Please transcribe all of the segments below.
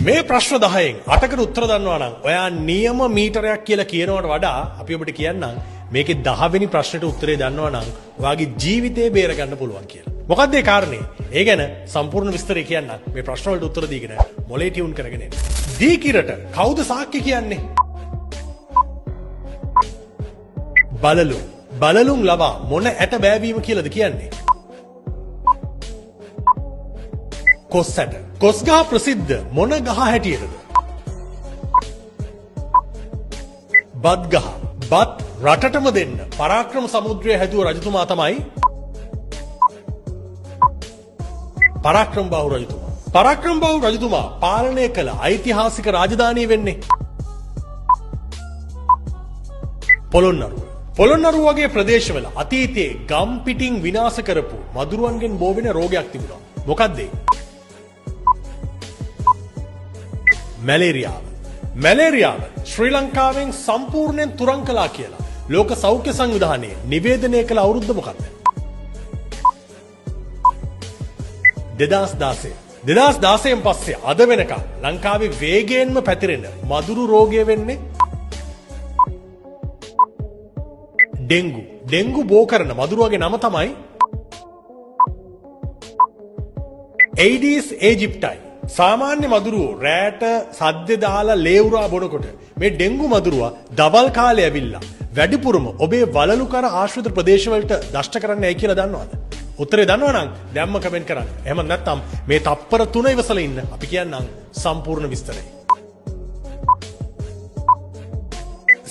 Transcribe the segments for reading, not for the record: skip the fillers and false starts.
මේ ප්‍රශ්න 10න් 8කට උත්තර දන්නවා නම් ඔයා නියම මීටරයක් කියලා කියනවට වඩා අපි ඔබට කියන්නම් මේකේ 10 වෙනි ප්‍රශ්නෙට උත්තරේ දන්නවා නම් ඔයාගේ ජීවිතේ බේර ගන්න පුළුවන් කියලා. මොකක්ද ඒ කාරණේ? ඒ ගැන සම්පූර්ණ විස්තරය කියන්න මේ ප්‍රශ්න වලට උත්තර දීගෙන මොලේ ටියුන් කරගෙන එන්න. දීකිරට කවුද සාක්ෂි කියන්නේ? බලලුන් ලවා මොන ඇට බෑවීම කියලාද කියන්නේ? කොස් ඇට. කොස් ගහ ප්‍රසිද්ධ මොන ගහ හැටියටද? බත් ගහ. බත් රටටම දෙන්න පරාක්‍රම සමුද්‍රය හැදුව රජතුමා තමයි පරාක්‍රම බාහු රජතුමා. පරාක්‍රම බාහු රජතුමා පාලනය කළ ඓතිහාසික රාජධානිය වෙන්නේ පොළොන්නරුව. පොළොන්නරුව වගේ ප්‍රදේශවල අතීතයේ ගම් පිටින් විනාශ කරපු මදුරුවන්ගෙන් බෝ වෙන රෝගයක් තිබුණා. මොකක්ද ඒ? මැලේරියාව ශ්‍රී ලංකාවෙන් සම්පූර්ණයෙන් තුරන් කළා කියලා ලෝක සෞඛ්‍ය සංවිධානයේ නිවේදනය කළ අවුරුද්ද මොකක්ද? 2016න් පස්සේ අද වෙනකම් ලංකාවේ වේගයෙන්ම පැතිරෙන මදුරු රෝගය වෙන්නේ ඩෙන්ගු. ඩෙන්ගු බෝ කරන මදුරුවගේ නම තමයි ඒඩිස් ඒජිප්ටයි. සාමාන්‍ය මදුරුවෝ රෑට සද්ද දාලා ලේවුරා බොනකොට මේ ඩෙන්ගු මදුරුවා දවල් කාලේ ඇවිල්ලා වැඩිපුරම ඔබේ වලලුකර ආශ්‍රිත ප්‍රදේශවලට දෂ්ට කරන්න ඇයි කියලා දන්නවද? උත්තරේ දන්නවනම් දැම්ම කමෙන්ට් කරන්න. එහෙම නැත්නම් මේ තප්පර 3 ඉවසලා ඉන්න. අපි කියන්නම් සම්පූර්ණ විස්තරය.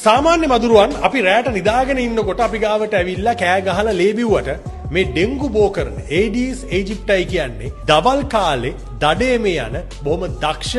සාමාන්‍ය මදුරුවන් අපි රෑට නිදාගෙන ඉන්නකොට අපි ගාවට ඇවිල්ලා කෑ ගහලා ලේ බිව්වට මේ ඩෙන්ගු බෝ කරන ඒඩිස් ඒජිප්ටයි කියන්නේ දවල් කාලේ දඩේමේ යන බොහොම දක්ෂ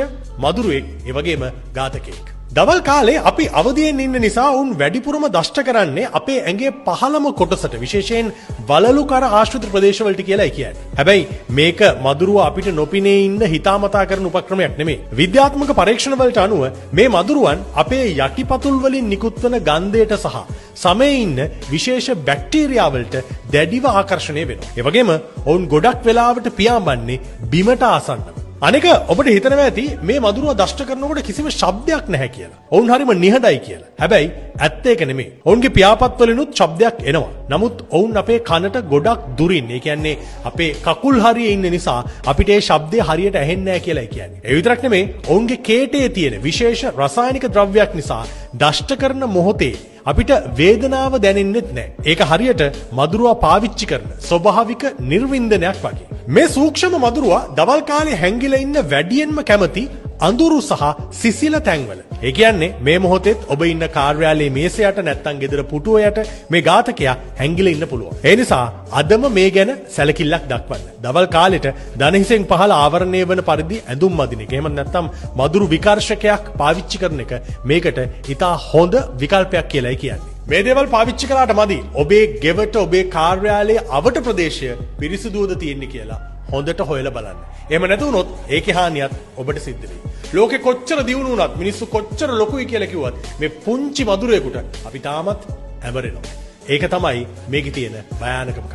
මදුරුවෙක්, ඒ වගේම ඝාතකයෙක්. දවල් කාලේ අපි අවදියෙන් ඉන්න නිසා උන් වැඩිපුරම දෂ්ට කරන්නේ අපේ ඇඟේ පහළම කොටසට, විශේෂයෙන් වලලුකර ආශ්‍රිත ප්‍රදේශවලට කියලායි කියන්නේ. හැබැයි මේක මදුරුව අපිට නොපිනේ ඉන්න හිතාමතා කරන උපක්‍රමයක් නෙමෙයි. විද්‍යාත්මක පරීක්ෂණ වලට අනුව මේ මදුරුවන් අපේ යටිපතුල් වලින් නිකුත් වන ගන්ධයට සහ සමේ ඉන්න විශේෂ බැක්ටීරියා වලට දැඩිව ආකර්ෂණය වෙනවා. ඒ වගේම ඔවුන් ගොඩක් වෙලාවට පියාඹන්නේ බිමට ආසන්නව. අනෙක ඔබට හිතනවා ඇති මේ මදුරුව දෂ්ට කරනකොට කිසිම ශබ්දයක් නැහැ කියලා. ඔවුන් හරිම නිහඬයි කියලා. හැබැයි ඇත්ත ඒක නෙමෙයි. ඔවුන්ගේ පියාපත් වලිනුත් ශබ්දයක් එනවා. නමුත් ඔවුන් අපේ කනට ගොඩක් දුරින්, ඒ කියන්නේ අපේ කකුල් හරියේ ඉන්න නිසා අපිට ඒ ශබ්දය හරියට ඇහෙන්නේ නැහැ කියලා කියන්නේ. ඒ විතරක් නෙමෙයි, ඔවුන්ගේ කේටේ තියෙන විශේෂ රසායනික ද්‍රව්‍යයක් නිසා දෂ්ට කරන මොහොතේ අපිට වේදනාව දැනෙන්නෙත් නැහැ. ඒක හරියට මදුරුවා පාවිච්චි කරන ස්වභාවික නිර්වින්දනයක් වගේ. මේ සූක්ෂම මදුරුවා දවල් කාලේ හැංගිලා ඉන්න වැඩියෙන්ම කැමති අඳුරු සහ සිසිල තැන්වල. ඒ කියන්නේ මේ මොහොතේත් ඔබ ඉන්න කාර්යාලයේ මේසයට නැත්නම් ගෙදර පුටුව යට මේ ඝාතකයා හැංගිලා ඉන්න පුළුවන්. ඒ නිසා අදම මේ ගැන සැලකිල්ලක් දක්වන්න. දවල් කාලෙට දණහිසෙන් පහළ ආවරණය වන පරිදි ඇඳුම් අදින එක, එහෙම නැත්නම් මදුරු විකර්ෂකයක් පාවිච්චි කරන එක මේකට ඉතා හොඳ විකල්පයක් කියලායි කියන්නේ. මේ දේවල් පාවිච්චි කළාට මදි ඔබේ ගෙවට, ඔබේ කාර්යාලයේ අවට ප්‍රදේශය පිරිසිදුවද තියෙන්නේ කියලා හොඳට හොයලා බලන්න. එහෙම නැතු වුණොත් ඒකේ හානියත් ඔබට සිද්ධ වෙයි. ලෝකෙ කොච්චර දියුණු වුණත්, මිනිස්සු කොච්චර ලොකුයි කියලා කිව්වත් මේ පුංචි මදුරුවෙකුට අපි තාමත් ඇඹරෙනවා. ඒක තමයි මේකේ තියෙන භයානකම.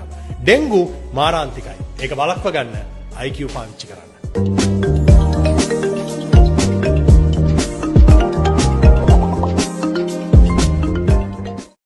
ඩෙන්ගු මාරාන්තිකයි. ඒක වළක්ව ගන්න IQ පාවිච්චි කරන්න.